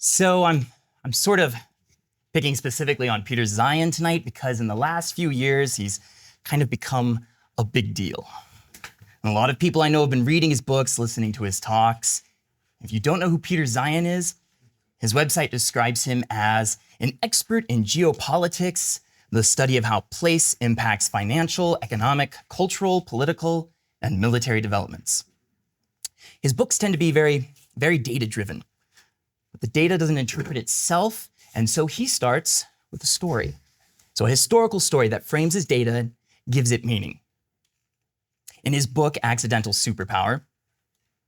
So I'm sort of picking specifically on Peter Zeihan tonight because in the last few years, he's kind of become a big deal. And a lot of people I know have been reading his books, listening to his talks. If you don't know who Peter Zeihan is, his website describes him as an expert in geopolitics, the study of how place impacts financial, economic, cultural, political, and military developments. His books tend to be very, very data-driven. But the data doesn't interpret itself, and so he starts with a story. So a historical story that frames his data, gives it meaning. In his book, Accidental Superpower,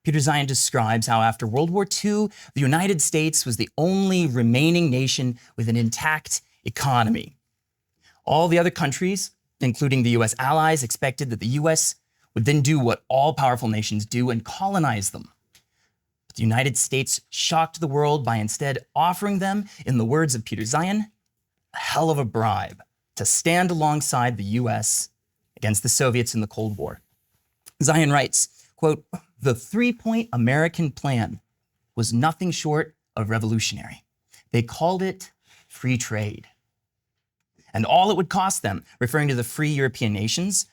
Peter Zeihan describes how after World War II, the United States was the only remaining nation with an intact economy. All the other countries, including the US allies, expected that the US would then do what all powerful nations do and colonize them. But the United States shocked the world by instead offering them, in the words of Peter Zeihan, a hell of a bribe to stand alongside the US against the Soviets in the Cold War. Zeihan writes, quote, "The three-point American plan was nothing short of revolutionary. They called it free trade. And all it would cost them, referring to the free European nations,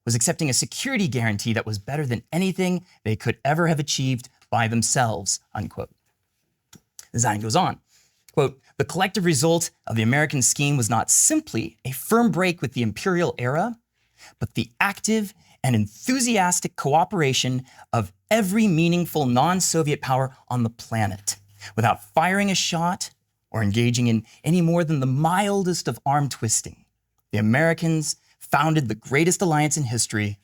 was accepting a security guarantee that was better than anything they could ever have achieved by themselves," unquote. Zeihan goes on, quote, "The collective result of the American scheme was not simply a firm break with the imperial era, but the active and enthusiastic cooperation of every meaningful non-Soviet power on the planet, without firing a shot or engaging in any more than the mildest of arm twisting. The Americans founded the greatest alliance in history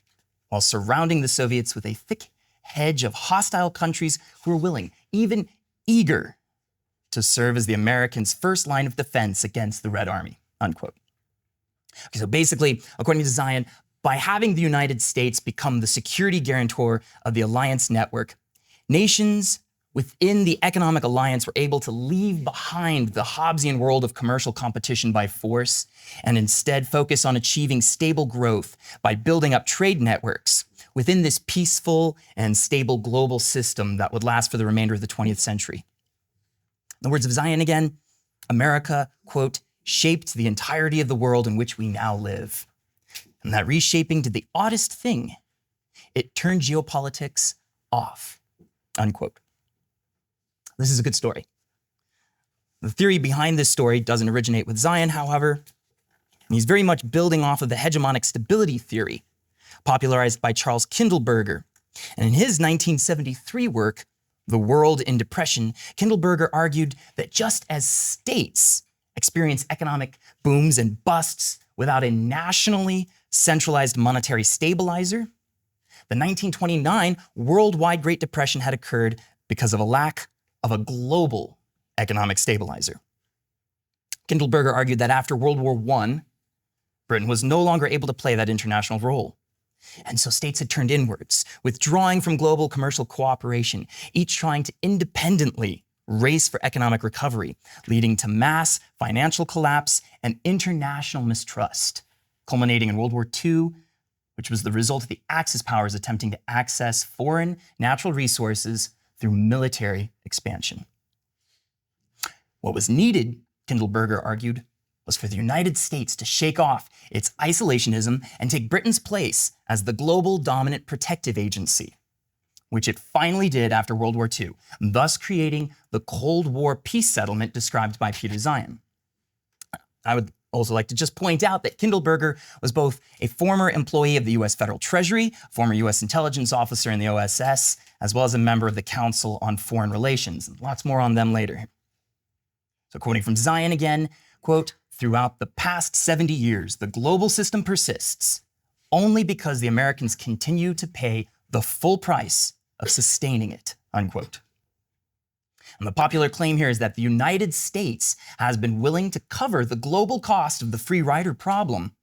while surrounding the Soviets with a thick hedge of hostile countries who were willing, even eager, to serve as the Americans' first line of defense against the Red Army," unquote. Okay, so basically, according to Zeihan, by having the United States become the security guarantor of the alliance network, nations within the economic alliance were able to leave behind the Hobbesian world of commercial competition by force and instead focus on achieving stable growth by building up trade networks within this peaceful and stable global system that would last for the remainder of the 20th century. In the words of Zeihan again, America, quote, "shaped the entirety of the world in which we now live. And that reshaping did the oddest thing. It turned geopolitics off," unquote. This is a good story. The theory behind this story doesn't originate with Zeihan, however. He's very much building off of the hegemonic stability theory, popularized by Charles Kindleberger. And in his 1973 work, The World in Depression, Kindleberger argued that just as states experience economic booms and busts without a nationally centralized monetary stabilizer, the 1929 worldwide Great Depression had occurred because of a lack of a global economic stabilizer. Kindleberger argued that after World War I, Britain was no longer able to play that international role. And so states had turned inwards, withdrawing from global commercial cooperation, each trying to independently race for economic recovery, leading to mass financial collapse and international mistrust, culminating in World War II, which was the result of the Axis powers attempting to access foreign natural resources through military expansion. What was needed, Kindleberger argued, was for the United States to shake off its isolationism and take Britain's place as the global dominant protective agency, which it finally did after World War II, thus creating the Cold War peace settlement described by Peter Zeihan. I would also like to just point out that Kindleberger was both a former employee of the US Federal Treasury, former US intelligence officer in the OSS, as well as a member of the Council on Foreign Relations, and lots more on them later. So quoting from Zeihan again, quote, "Throughout the past 70 years, the global system persists only because the Americans continue to pay the full price of sustaining it," unquote. And the popular claim here is that the United States has been willing to cover the global cost of the free rider problem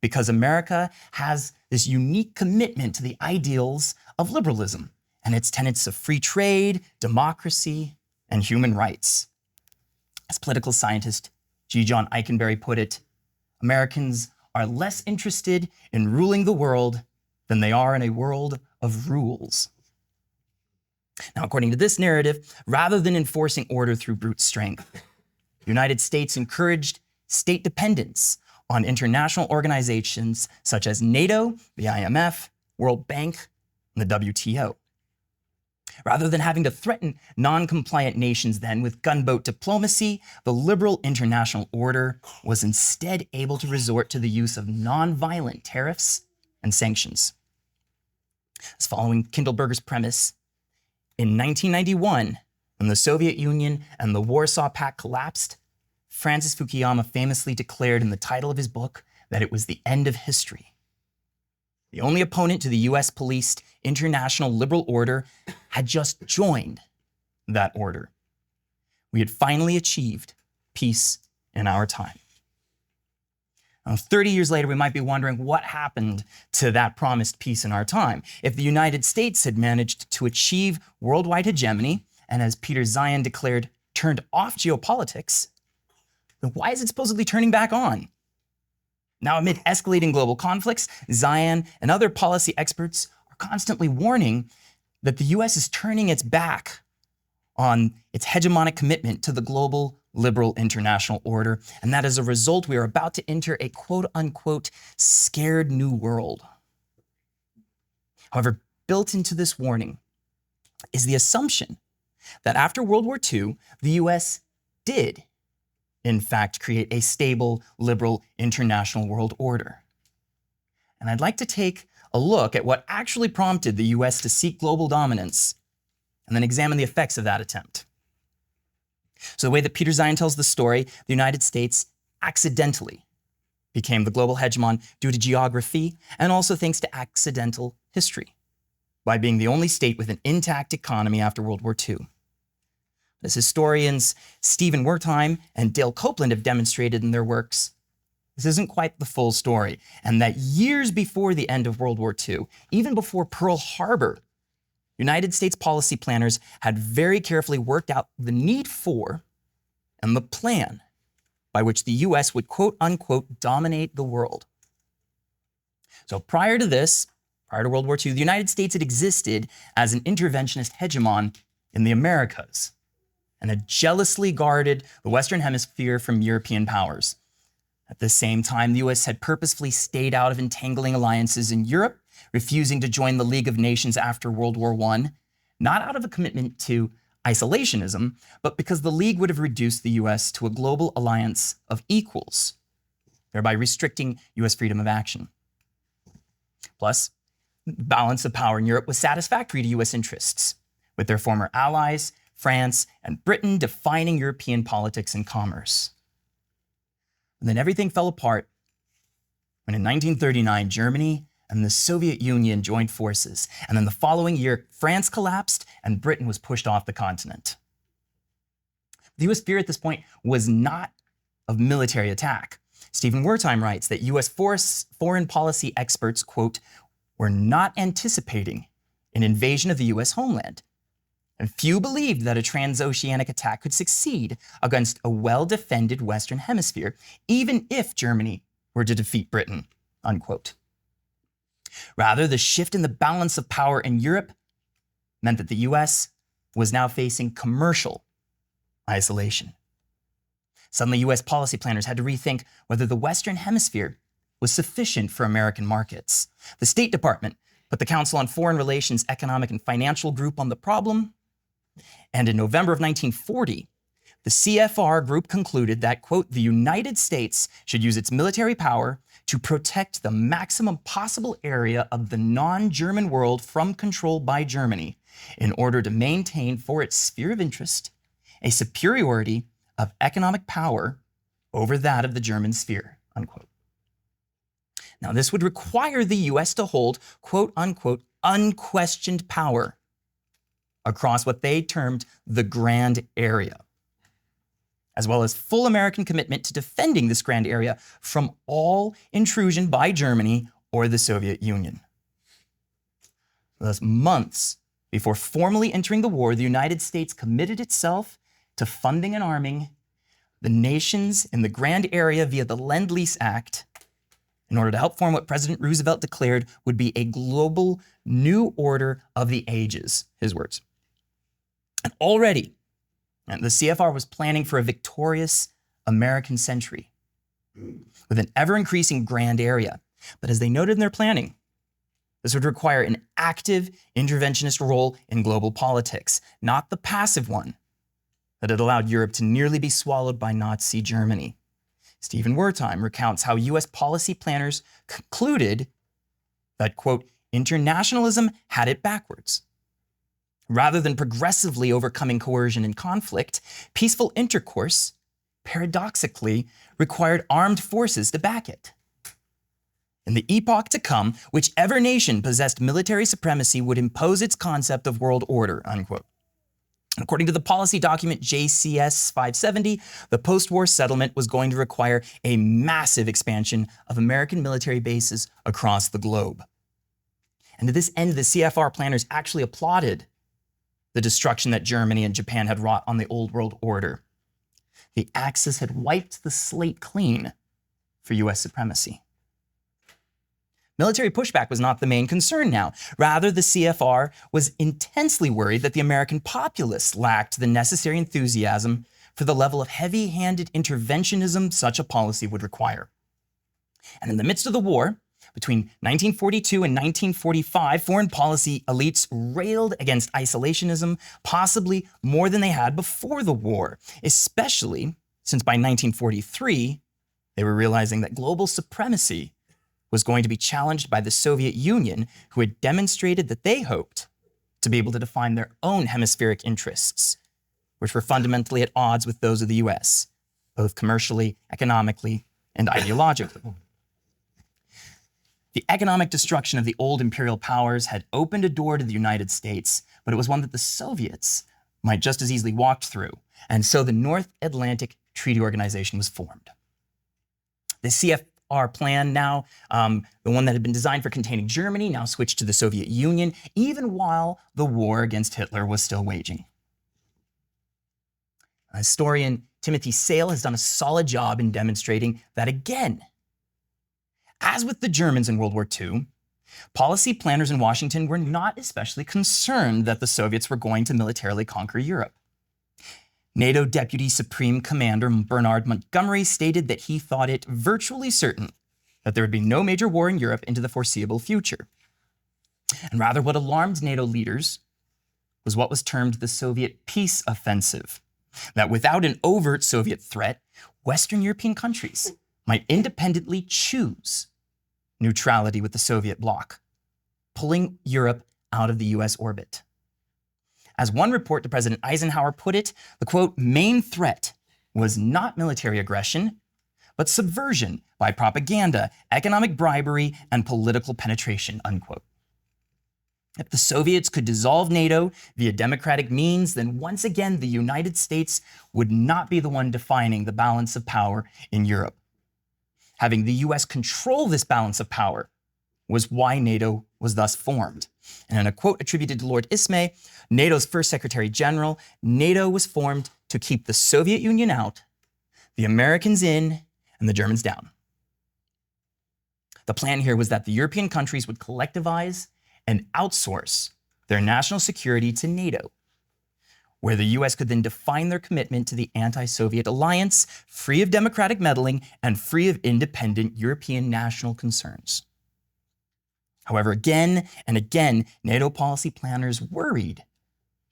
because America has this unique commitment to the ideals of liberalism and its tenets of free trade, democracy, and human rights. As political scientist G. John Eikenberry put it, Americans are less interested in ruling the world than they are in a world of rules. Now, according to this narrative, rather than enforcing order through brute strength, the United States encouraged state dependence on international organizations such as NATO, the IMF, World Bank, and the WTO. Rather than having to threaten non-compliant nations then with gunboat diplomacy, the liberal international order was instead able to resort to the use of non-violent tariffs and sanctions. As following Kindleberger's premise, in 1991, when the Soviet Union and the Warsaw Pact collapsed, Francis Fukuyama famously declared in the title of his book that it was the end of history. The only opponent to the US policed international liberal order had just joined that order. We had finally achieved peace in our time. Now, 30 years later, we might be wondering what happened to that promised peace in our time. If the United States had managed to achieve worldwide hegemony, and as Peter Zeihan declared, turned off geopolitics, then why is it supposedly turning back on? Now, amid escalating global conflicts, Zeihan and other policy experts are constantly warning that the US is turning its back on its hegemonic commitment to the global liberal international order, and that as a result, we are about to enter a quote-unquote scared new world. However, built into this warning is the assumption that after World War II, the US did, in fact, create a stable, liberal, international world order. And I'd like to take a look at what actually prompted the US to seek global dominance, and then examine the effects of that attempt. So the way that Peter Zeihan tells the story, the United States accidentally became the global hegemon due to geography and also thanks to accidental history, by being the only state with an intact economy after World War II. As historians Stephen Wertheim and Dale Copeland have demonstrated in their works, this isn't quite the full story, and that years before the end of World War II, even before Pearl Harbor, United States policy planners had very carefully worked out the need for and the plan by which the US would quote-unquote dominate the world. So prior to this, prior to World War II, the United States had existed as an interventionist hegemon in the Americas and had jealously guarded the Western Hemisphere from European powers. At the same time, the US had purposefully stayed out of entangling alliances in Europe, refusing to join the League of Nations after World War I, not out of a commitment to isolationism, but because the League would have reduced the US to a global alliance of equals, thereby restricting US freedom of action. Plus, the balance of power in Europe was satisfactory to US interests, with their former allies, France and Britain, defining European politics and commerce. And then everything fell apart when in 1939, Germany and the Soviet Union joined forces. And then the following year, France collapsed and Britain was pushed off the continent. The US fear at this point was not of military attack. Stephen Wertheim writes that US foreign policy experts, quote, were not anticipating an invasion of the US homeland. And few believed that a transoceanic attack could succeed against a well-defended Western Hemisphere, even if Germany were to defeat Britain, unquote. Rather, the shift in the balance of power in Europe meant that the US was now facing commercial isolation. Suddenly, US policy planners had to rethink whether the Western Hemisphere was sufficient for American markets. The State Department put the Council on Foreign Relations Economic and Financial Group on the problem, and in November of 1940, the CFR group concluded that, quote, the United States should use its military power to protect the maximum possible area of the non-German world from control by Germany in order to maintain for its sphere of interest a superiority of economic power over that of the German sphere, unquote. Now, this would require the US to hold, quote unquote, unquestioned power across what they termed the Grand Area, as well as full American commitment to defending this grand area from all intrusion by Germany or the Soviet Union. Thus, months before formally entering the war, the United States committed itself to funding and arming the nations in the Grand Area via the Lend-Lease Act in order to help form what President Roosevelt declared would be a global new order of the ages, his words. And already, the CFR was planning for a victorious American century with an ever-increasing grand area. But as they noted in their planning, this would require an active interventionist role in global politics, not the passive one that had allowed Europe to nearly be swallowed by Nazi Germany. Stephen Wertheim recounts how US policy planners concluded that, quote, internationalism had it backwards. Rather than progressively overcoming coercion and conflict, peaceful intercourse, paradoxically, required armed forces to back it. In the epoch to come, whichever nation possessed military supremacy would impose its concept of world order, unquote. According to the policy document JCS 570, the post-war settlement was going to require a massive expansion of American military bases across the globe. And to this end, the CFR planners actually applauded the destruction that Germany and Japan had wrought on the old world order. The Axis had wiped the slate clean for US supremacy. Military pushback was not the main concern now. Rather, the CFR was intensely worried that the American populace lacked the necessary enthusiasm for the level of heavy-handed interventionism such a policy would require. And in the midst of the war, between 1942 and 1945, foreign policy elites railed against isolationism, possibly more than they had before the war, especially since by 1943, they were realizing that global supremacy was going to be challenged by the Soviet Union, who had demonstrated that they hoped to be able to define their own hemispheric interests, which were fundamentally at odds with those of the US, both commercially, economically, and ideologically. The economic destruction of the old imperial powers had opened a door to the United States, but it was one that the Soviets might just as easily walk through, and so the North Atlantic Treaty Organization was formed. The CFR plan now, the one that had been designed for containing Germany, now switched to the Soviet Union, even while the war against Hitler was still waging. Historian Timothy Sale has done a solid job in demonstrating that, again, as with the Germans in World War II, policy planners in Washington were not especially concerned that the Soviets were going to militarily conquer Europe. NATO Deputy Supreme Commander Bernard Montgomery stated that he thought it virtually certain that there would be no major war in Europe into the foreseeable future. And rather, what alarmed NATO leaders was what was termed the Soviet peace offensive, that without an overt Soviet threat, Western European countries might independently choose neutrality with the Soviet bloc, pulling Europe out of the US orbit. As one report to President Eisenhower put it, the quote, main threat was not military aggression, but subversion by propaganda, economic bribery, and political penetration, unquote. If the Soviets could dissolve NATO via democratic means, then once again the United States would not be the one defining the balance of power in Europe. Having the US control this balance of power was why NATO was thus formed. And in a quote attributed to Lord Ismay, NATO's first Secretary General, NATO was formed to keep the Soviet Union out, the Americans in, and the Germans down. The plan here was that the European countries would collectivize and outsource their national security to NATO, where the US could then define their commitment to the anti-Soviet alliance, free of democratic meddling and free of independent European national concerns. However, again and again, NATO policy planners worried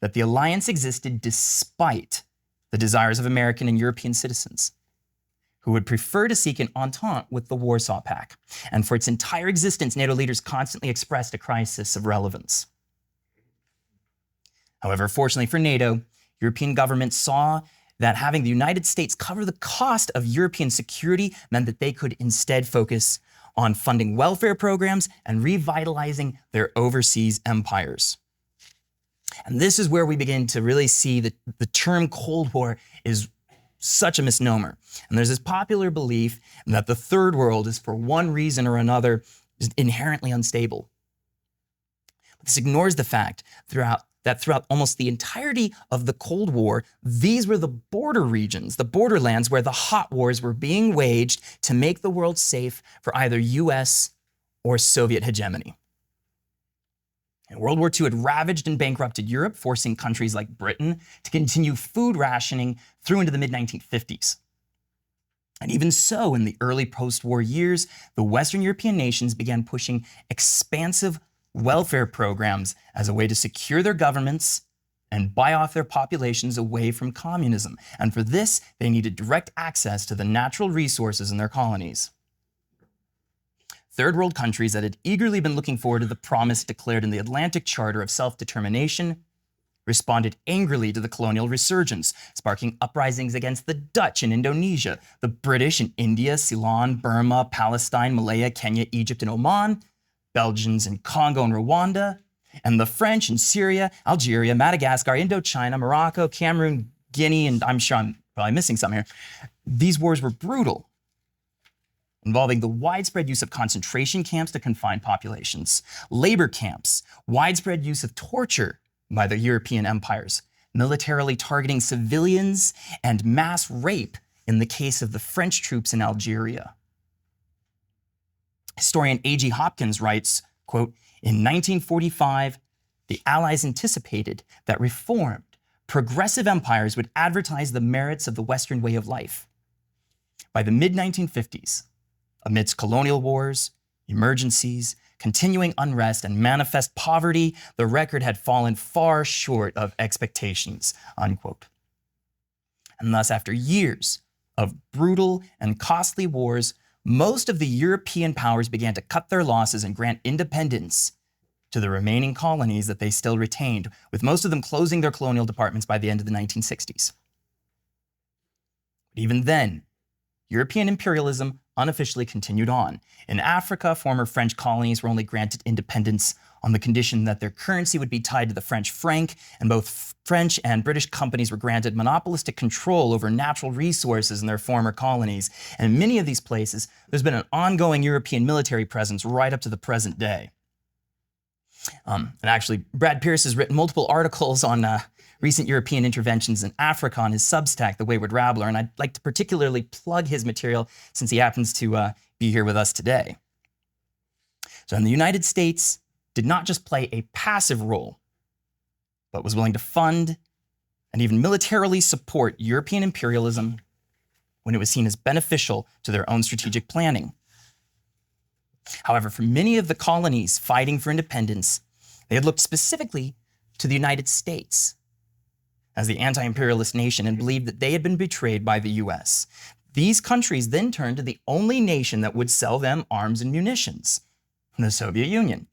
that the alliance existed despite the desires of American and European citizens, who would prefer to seek an entente with the Warsaw Pact. And for its entire existence, NATO leaders constantly expressed a crisis of relevance. However, fortunately for NATO, European governments saw that having the United States cover the cost of European security meant that they could instead focus on funding welfare programs and revitalizing their overseas empires. And this is where we begin to really see that the term Cold War is such a misnomer. And there's this popular belief that the third world is, for one reason or another, just inherently unstable. But this ignores the fact that throughout almost the entirety of the Cold War, these were the border regions, the borderlands where the hot wars were being waged to make the world safe for either US or Soviet hegemony. And World War II had ravaged and bankrupted Europe, forcing countries like Britain to continue food rationing through into the mid-1950s. And even so, in the early post-war years, the Western European nations began pushing expansive welfare programs as a way to secure their governments and buy off their populations away from communism. And for this, they needed direct access to the natural resources in their colonies. Third world countries that had eagerly been looking forward to the promise declared in the Atlantic Charter of self-determination responded angrily to the colonial resurgence, sparking uprisings against the Dutch in Indonesia, the British in India, Ceylon, Burma, Palestine, Malaya, Kenya, Egypt, and Oman, Belgians in Congo and Rwanda, and the French in Syria, Algeria, Madagascar, Indochina, Morocco, Cameroon, Guinea, and I'm sure I'm probably missing some here. These wars were brutal, involving the widespread use of concentration camps to confine populations, labor camps, widespread use of torture by the European empires, militarily targeting civilians, and mass rape in the case of the French troops in Algeria. Historian A.G. Hopkins writes, quote, "In 1945, the Allies anticipated that reformed, progressive empires would advertise the merits of the Western way of life. By the mid-1950s, amidst colonial wars, emergencies, continuing unrest, and manifest poverty, the record had fallen far short of expectations," unquote. And thus, after years of brutal and costly wars, most of the European powers began to cut their losses and grant independence to the remaining colonies that they still retained, with most of them closing their colonial departments by the end of the 1960s. But even then, European imperialism unofficially continued on. In Africa, former French colonies were only granted independence on the condition that their currency would be tied to the French franc, and both French and British companies were granted monopolistic control over natural resources in their former colonies. And in many of these places, there's been an ongoing European military presence right up to the present day. And actually, Brad Pierce has written multiple articles on recent European interventions in Africa on his Substack, The Wayward Rabbler, and I'd like to particularly plug his material since he happens to be here with us today. So in the United States did not just play a passive role, but was willing to fund and even militarily support European imperialism when it was seen as beneficial to their own strategic planning. However, for many of the colonies fighting for independence, they had looked specifically to the United States as the anti-imperialist nation and believed that they had been betrayed by the US. These countries then turned to the only nation that would sell them arms and munitions, the Soviet Union,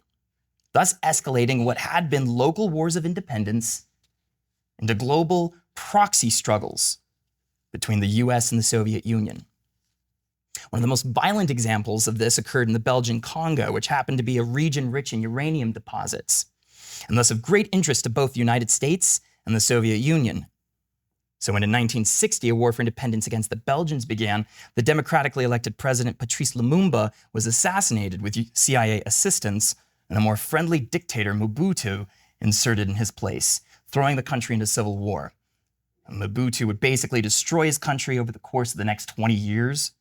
thus escalating what had been local wars of independence into global proxy struggles between the US and the Soviet Union. One of the most violent examples of this occurred in the Belgian Congo, which happened to be a region rich in uranium deposits, and thus of great interest to both the United States and the Soviet Union. So when in 1960 a war for independence against the Belgians began, the democratically elected president Patrice Lumumba was assassinated with CIA assistance, and a more friendly dictator, Mobutu, inserted in his place, throwing the country into civil war. And Mobutu would basically destroy his country over the course of the next 20 years,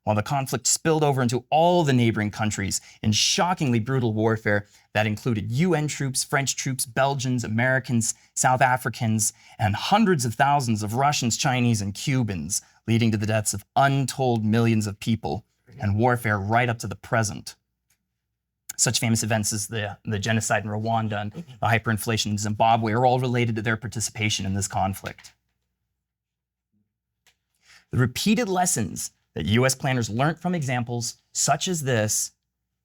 while the conflict spilled over into all the neighboring countries in shockingly brutal warfare that included UN troops, French troops, Belgians, Americans, South Africans, and hundreds of thousands of Russians, Chinese, and Cubans, leading to the deaths of untold millions of people and warfare right up to the present. Such famous events as the genocide in Rwanda and the hyperinflation in Zimbabwe are all related to their participation in this conflict. The repeated lessons that US planners learned from examples such as this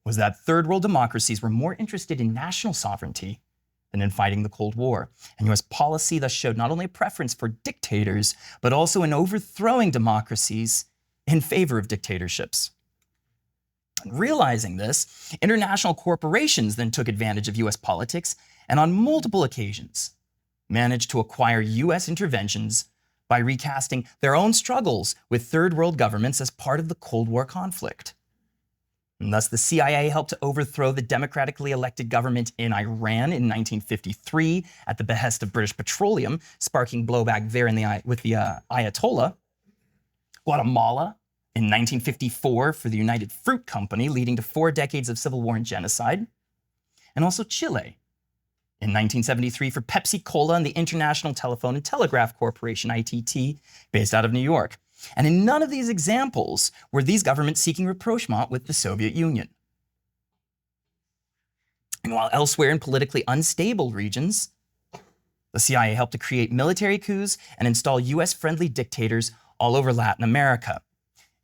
was that third world democracies were more interested in national sovereignty than in fighting the Cold War. And US policy thus showed not only a preference for dictators, but also in overthrowing democracies in favor of dictatorships. And realizing this, international corporations then took advantage of US politics and on multiple occasions managed to acquire US interventions by recasting their own struggles with third world governments as part of the Cold War conflict. And thus the CIA helped to overthrow the democratically elected government in Iran in 1953 at the behest of British Petroleum, sparking blowback there with the Ayatollah. Guatemala in 1954 for the United Fruit Company, leading to 4 decades of civil war and genocide. And also Chile in 1973 for Pepsi-Cola and the International Telephone and Telegraph Corporation, ITT, based out of New York. And in none of these examples were these governments seeking rapprochement with the Soviet Union. And while elsewhere in politically unstable regions, the CIA helped to create military coups and install US-friendly dictators all over Latin America,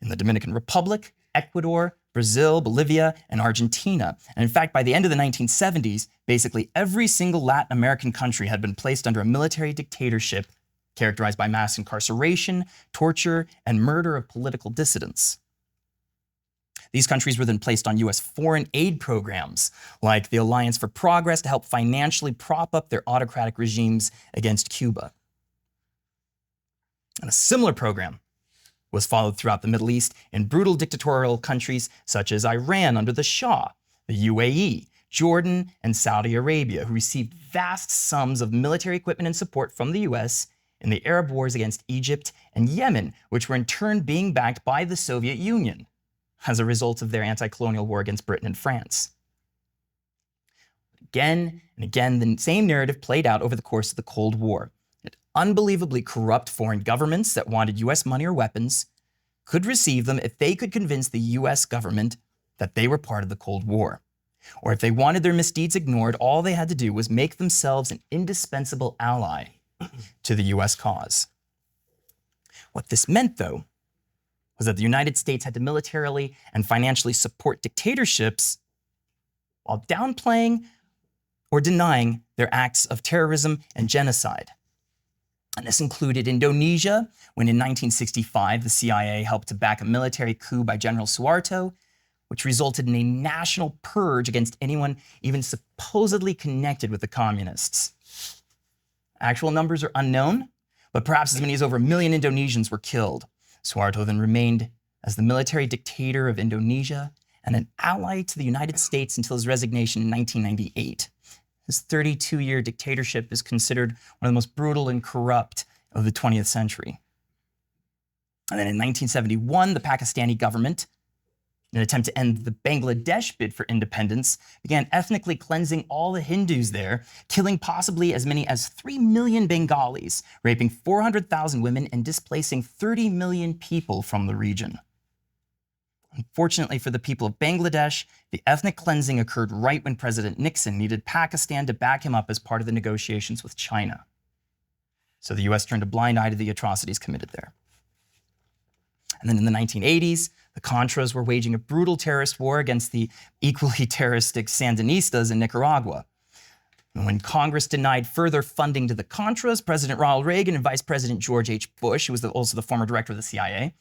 in the Dominican Republic, Ecuador, Brazil, Bolivia, and Argentina. And in fact, by the end of the 1970s, basically every single Latin American country had been placed under a military dictatorship characterized by mass incarceration, torture, and murder of political dissidents. These countries were then placed on US foreign aid programs, like the Alliance for Progress, to help financially prop up their autocratic regimes against Cuba. And a similar program was followed throughout the Middle East in brutal dictatorial countries such as Iran under the Shah, the UAE, Jordan, and Saudi Arabia, who received vast sums of military equipment and support from the US in the Arab wars against Egypt and Yemen, which were in turn being backed by the Soviet Union as a result of their anti-colonial war against Britain and France. Again and again, the same narrative played out over the course of the Cold War. Unbelievably corrupt foreign governments that wanted US money or weapons could receive them if they could convince the US government that they were part of the Cold War. Or if they wanted their misdeeds ignored, all they had to do was make themselves an indispensable ally to the US cause. What this meant, though, was that the United States had to militarily and financially support dictatorships while downplaying or denying their acts of terrorism and genocide. And this included Indonesia, when in 1965 the CIA helped to back a military coup by General Suharto, which resulted in a national purge against anyone even supposedly connected with the communists. Actual numbers are unknown, but perhaps as many as over 1 million Indonesians were killed. Suharto then remained as the military dictator of Indonesia and an ally to the United States until his resignation in 1998. His 32-year dictatorship is considered one of the most brutal and corrupt of the 20th century. And then in 1971, the Pakistani government, in an attempt to end the Bangladesh bid for independence, began ethnically cleansing all the Hindus there, killing possibly as many as 3 million Bengalis, raping 400,000 women, and displacing 30 million people from the region. Unfortunately for the people of Bangladesh, the ethnic cleansing occurred right when President Nixon needed Pakistan to back him up as part of the negotiations with China. So the US turned a blind eye to the atrocities committed there. And then in the 1980s, the Contras were waging a brutal terrorist war against the equally terroristic Sandinistas in Nicaragua. And when Congress denied further funding to the Contras, President Ronald Reagan and Vice President George H. Bush, who was also the former director of the CIA,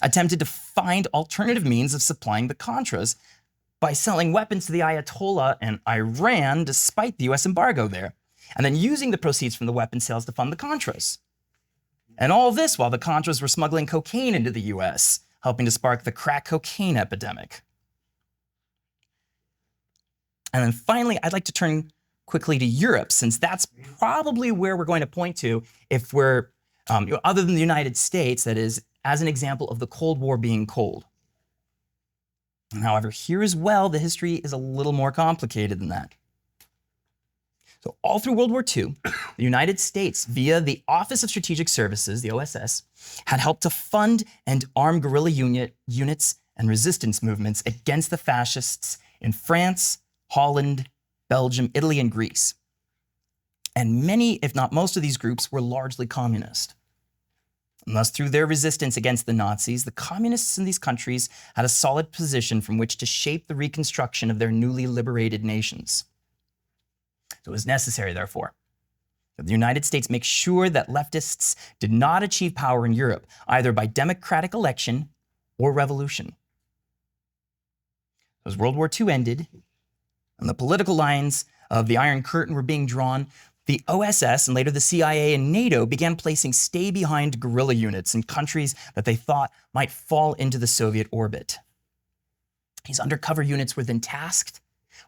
attempted to find alternative means of supplying the Contras by selling weapons to the Ayatollah and Iran despite the US embargo there, and then using the proceeds from the weapon sales to fund the Contras. And all this while the Contras were smuggling cocaine into the US, helping to spark the crack cocaine epidemic. And then finally, I'd like to turn quickly to Europe, since that's probably where we're going to point to if we're, other than the United States, that is, as an example of the Cold War being cold. However, here as well, the history is a little more complicated than that. So all through World War II, the United States, via the Office of Strategic Services, the OSS, had helped to fund and arm guerrilla units and resistance movements against the fascists in France, Holland, Belgium, Italy, and Greece. And many, if not most of these groups were largely communist. And thus, through their resistance against the Nazis, the communists in these countries had a solid position from which to shape the reconstruction of their newly liberated nations. So it was necessary, therefore, that the United States make sure that leftists did not achieve power in Europe, either by democratic election or revolution. As World War II ended, and the political lines of the Iron Curtain were being drawn, the OSS and later the CIA and NATO began placing stay-behind guerrilla units in countries that they thought might fall into the Soviet orbit. These undercover units were then tasked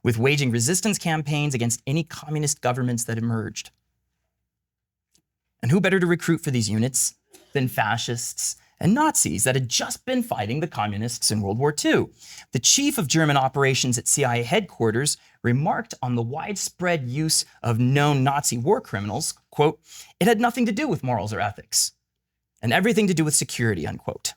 with waging resistance campaigns against any communist governments that emerged. And who better to recruit for these units than fascists and Nazis that had just been fighting the communists in World War II. The chief of German operations at CIA headquarters remarked on the widespread use of known Nazi war criminals, quote, "It had nothing to do with morals or ethics, and everything to do with security," unquote.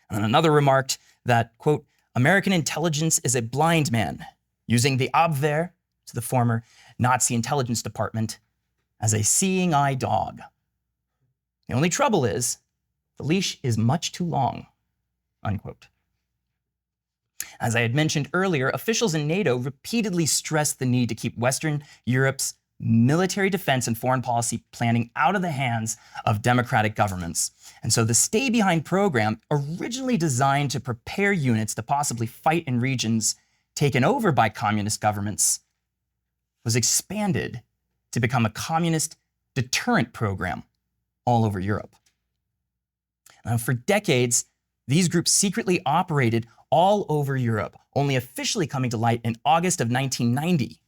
And another remarked that, quote, "American intelligence is a blind man, using the Abwehr," to the former Nazi intelligence department, "as a seeing eye dog. The only trouble is, the leash is much too long," unquote. As I had mentioned earlier, officials in NATO repeatedly stressed the need to keep Western Europe's military defense and foreign policy planning out of the hands of democratic governments. And so the Stay Behind program, originally designed to prepare units to possibly fight in regions taken over by communist governments, was expanded to become a communist deterrent program all over Europe. Now, for decades, these groups secretly operated all over Europe, only officially coming to light in August of 1990,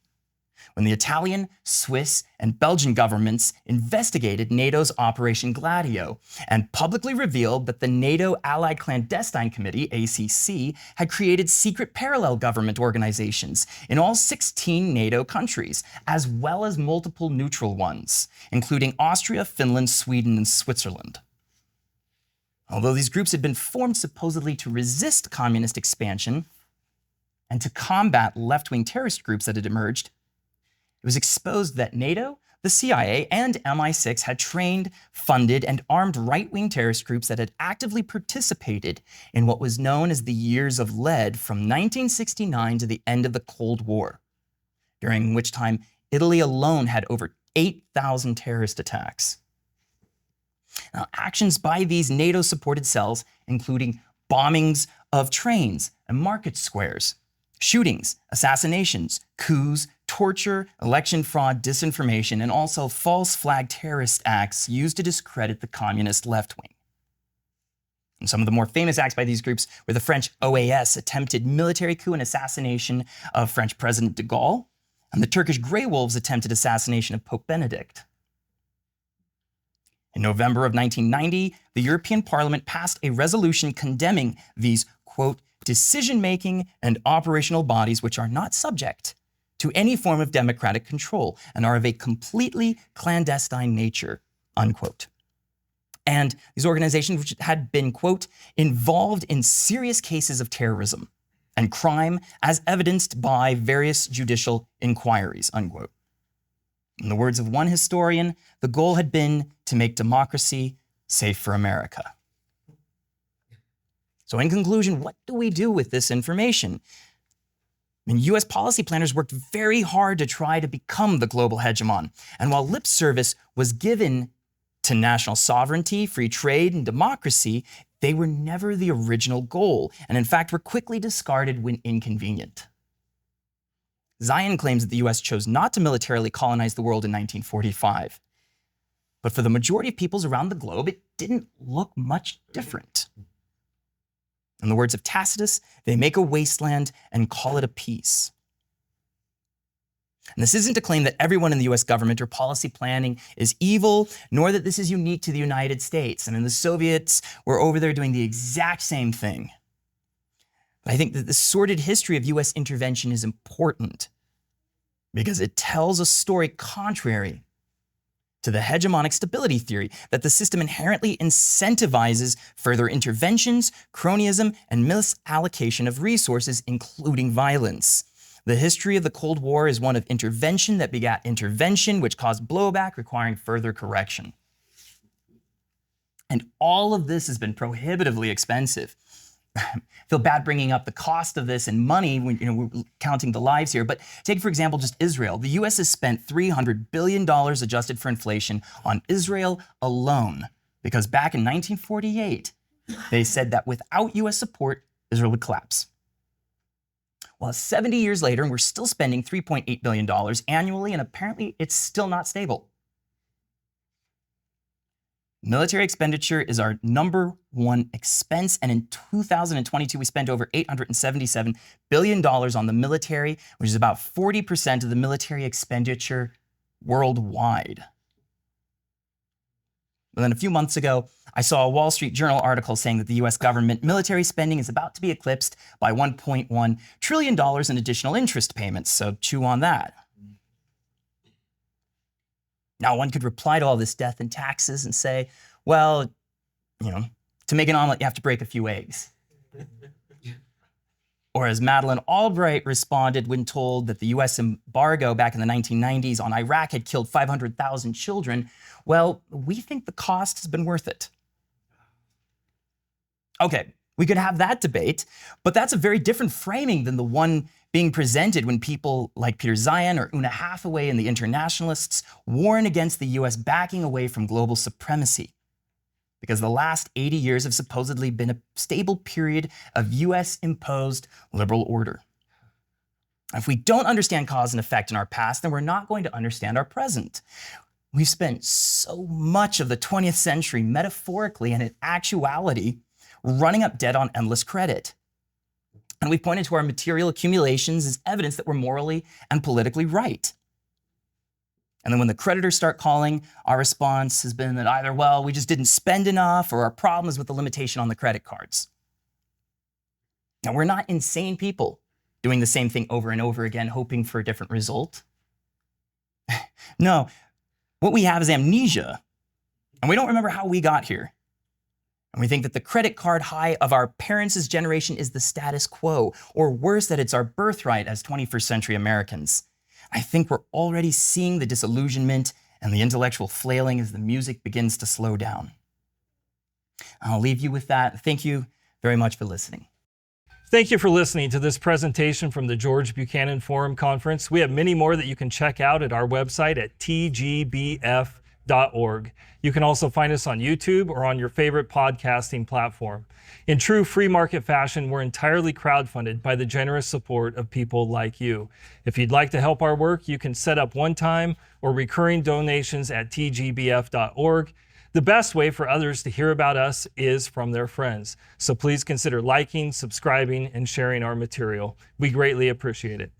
when the Italian, Swiss, and Belgian governments investigated NATO's Operation Gladio and publicly revealed that the NATO Allied Clandestine Committee, ACC, had created secret parallel government organizations in all 16 NATO countries, as well as multiple neutral ones, including Austria, Finland, Sweden, and Switzerland. Although these groups had been formed supposedly to resist communist expansion and to combat left-wing terrorist groups that had emerged, it was exposed that NATO, the CIA, and MI6 had trained, funded, and armed right-wing terrorist groups that had actively participated in what was known as the Years of Lead from 1969 to the end of the Cold War, during which time Italy alone had over 8,000 terrorist attacks. Now, actions by these NATO-supported cells, including bombings of trains and market squares, shootings, assassinations, coups, torture, election fraud, disinformation, and also false flag terrorist acts used to discredit the communist left wing. And some of the more famous acts by these groups were the French OAS attempted military coup and assassination of French President de Gaulle, and the Turkish Grey Wolves attempted assassination of Pope Benedict. In November of 1990, the European Parliament passed a resolution condemning these, quote, "decision-making and operational bodies which are not subject to any form of democratic control and are of a completely clandestine nature," unquote. And these organizations which had been, quote, "involved in serious cases of terrorism and crime as evidenced by various judicial inquiries," unquote. In the words of one historian, the goal had been to make democracy safe for America. So in conclusion, what do we do with this information? I mean, US policy planners worked very hard to try to become the global hegemon. And while lip service was given to national sovereignty, free trade, and democracy, they were never the original goal, and in fact were quickly discarded when inconvenient. Zeihan claims that the US chose not to militarily colonize the world in 1945. But for the majority of peoples around the globe, it didn't look much different. In the words of Tacitus, they make a wasteland and call it a peace. And this isn't to claim that everyone in the US government or policy planning is evil, nor that this is unique to the United States. I mean, the Soviets were over there doing the exact same thing. But I think that the sordid history of US intervention is important because it tells a story contrary to the hegemonic stability theory that the system inherently incentivizes further interventions, cronyism, and misallocation of resources, including violence. The history of the Cold War is one of intervention that begat intervention, which caused blowback, requiring further correction. And all of this has been prohibitively expensive. I feel bad bringing up the cost of this in money when we're counting the lives here, but take, for example, just Israel. The US has spent $300 billion adjusted for inflation on Israel alone, because back in 1948, they said that without US support, Israel would collapse. Well, 70 years later, and we're still spending $3.8 billion annually, and apparently it's still not stable. Military expenditure is our #1 expense, and in 2022, we spent over $877 billion on the military, which is about 40% of the military expenditure worldwide. But then a few months ago, I saw a Wall Street Journal article saying that the US government military spending is about to be eclipsed by $1.1 trillion in additional interest payments, so chew on that. Now, one could reply to all this death and taxes and say, well, to make an omelet, you have to break a few eggs. Or as Madeleine Albright responded when told that the US embargo back in the 1990s on Iraq had killed 500,000 children, well, we think the cost has been worth it. Okay, we could have that debate, but that's a very different framing than the one being presented when people like Peter Zeihan or Una Hathaway and the internationalists warn against the US backing away from global supremacy. Because the last 80 years have supposedly been a stable period of US-imposed liberal order. If we don't understand cause and effect in our past, then we're not going to understand our present. We've spent so much of the 20th century metaphorically and in actuality running up debt on endless credit. And we've pointed to our material accumulations as evidence that we're morally and politically right. And then when the creditors start calling, our response has been that either, well, we just didn't spend enough, or our problem is with the limitation on the credit cards. Now, we're not insane people doing the same thing over and over again, hoping for a different result. No, what we have is amnesia, and we don't remember how we got here. And we think that the credit card high of our parents' generation is the status quo, or worse, that it's our birthright as 21st century Americans. I think we're already seeing the disillusionment and the intellectual flailing as the music begins to slow down. I'll leave you with that. Thank you very much for listening. Thank you for listening to this presentation from the George Buchanan Forum Conference. We have many more that you can check out at our website at tgbf.org. You can also find us on YouTube or on your favorite podcasting platform. In true free market fashion, we're entirely crowdfunded by the generous support of people like you. If you'd like to help our work, you can set up one-time or recurring donations at tgbf.org. The best way for others to hear about us is from their friends. So please consider liking, subscribing, and sharing our material. We greatly appreciate it.